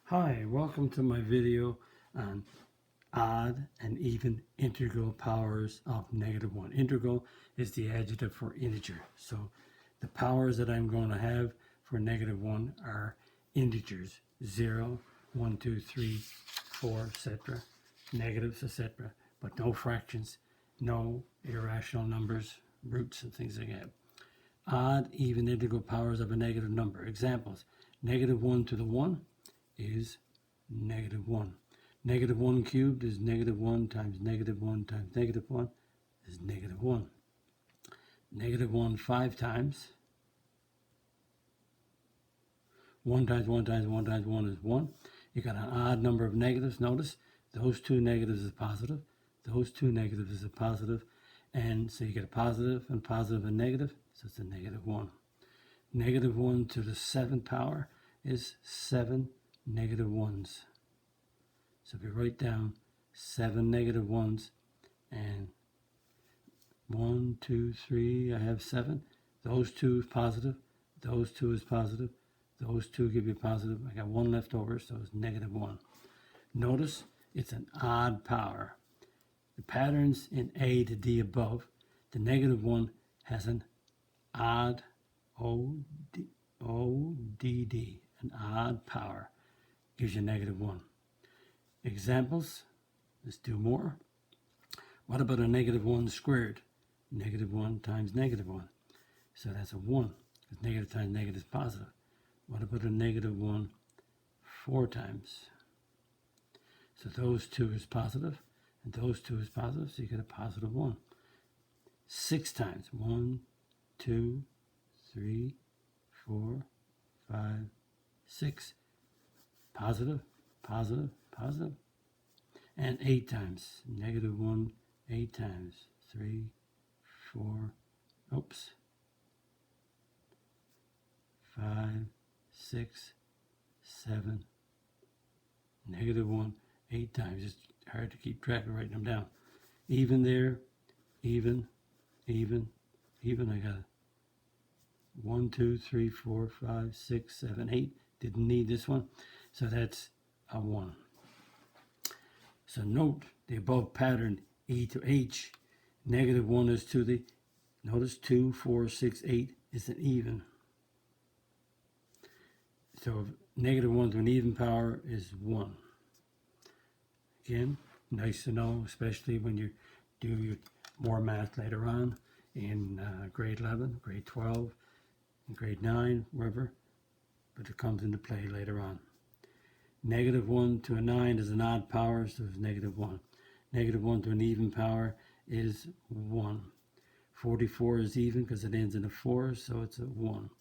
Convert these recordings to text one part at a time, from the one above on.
Hi, welcome to my video on odd and even integral powers of -1. Integral is the adjective for integer. So the powers that I'm going to have for -1 are integers, 0, 1, 2, 3, 4, etc., negatives, etc., but no fractions, no irrational numbers, roots, and things like that. Odd, even, integral powers of a negative number. Examples: -1 to the 1 is -1. -1 cubed is -1 times -1 times -1 is -1. -1 5 times. 1 times 1 times 1 times 1 is 1. You got an odd number of negatives. Notice those two negatives is positive. Those two negatives is a positive. And so you get a positive and negative. So it's a -1. -1 to the 7th power is 7 -1s. So if we write down 7 -1s and 1, 2, 3, I have 7. Those two is positive. Those two is positive. Those two give you positive. I got 1 left over, so it's -1. Notice it's an odd power. The patterns in A to D above, the -1 has an odd ODD, an odd power. Gives you -1. Examples, let's do more. What about a -1 squared? -1 times -1. So that's a 1, because negative times negative is positive. What about a -1 4 times? So those two is positive, and those two is positive, so you get a +1. 6 times, 1, 2, 3, 4, 5, 6. Positive, positive, positive. And 8 times, -1, 8 times, 3, 4, 5, 6, 7, -1, 8 times. It's hard to keep track of writing them down. Even there, even. I got 1, 2, 3, 4, 5, 6, 7, 8. Didn't need this one. So that's a 1. So note the above pattern E to H. -1 is to the, notice 2, 4, 6, 8 is an even. So -1 to an even power is 1. Again, nice to know, especially when you do your more math later on in grade 11, grade 12, and grade 9, wherever. But it comes into play later on. -1 to a 9 is an odd power, so it's -1. -1 to an even power is 1. 44 is even because it ends in a 4, so it's a 1.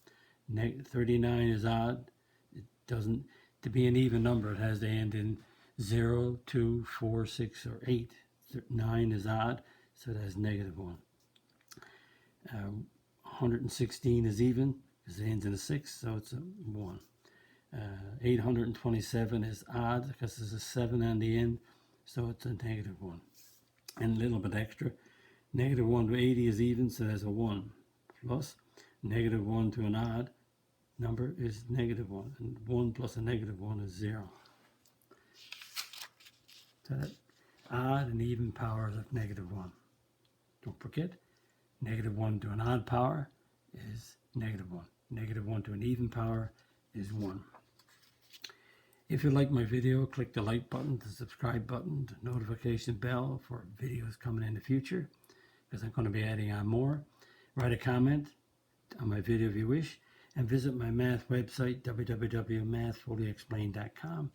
39 is odd. It doesn't, to be an even number, it has to end in 0, 2, 4, 6, or 8. 9 is odd, so it has -1. 116 is even because it ends in a 6, so it's a 1. 827 is odd because there's a 7 on the end, so it's a -1. And a little bit extra. -1 to 80 is even, so that's a 1. Plus, -1 to an odd number is -1. And 1 plus a -1 is 0. So that odd and even powers of -1. Don't forget, -1 to an odd power is -1. -1 to an even power is 1. If you like my video, click the like button, the subscribe button, the notification bell for videos coming in the future, because I'm going to be adding on more. Write a comment on my video if you wish, and visit my math website, www.mathfullyexplained.com.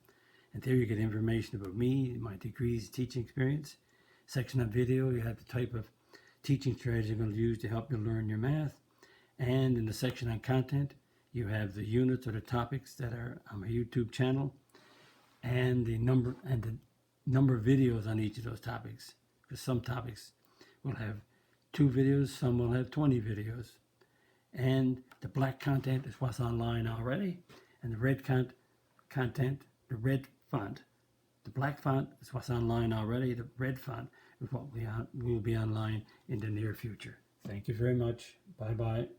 And there you get information about me, my degrees, teaching experience. Section on video, you have the type of teaching strategy I'm going to use to help you learn your math. And in the section on content, you have the units or the topics that are on my YouTube channel, and the number of videos on each of those topics. Because some topics will have 2 videos, some will have 20 videos. And the black content is what's online already, and the red content, the red font, the black font is what's online already. The red font is what will be online in the near future. Thank you very much. Bye bye.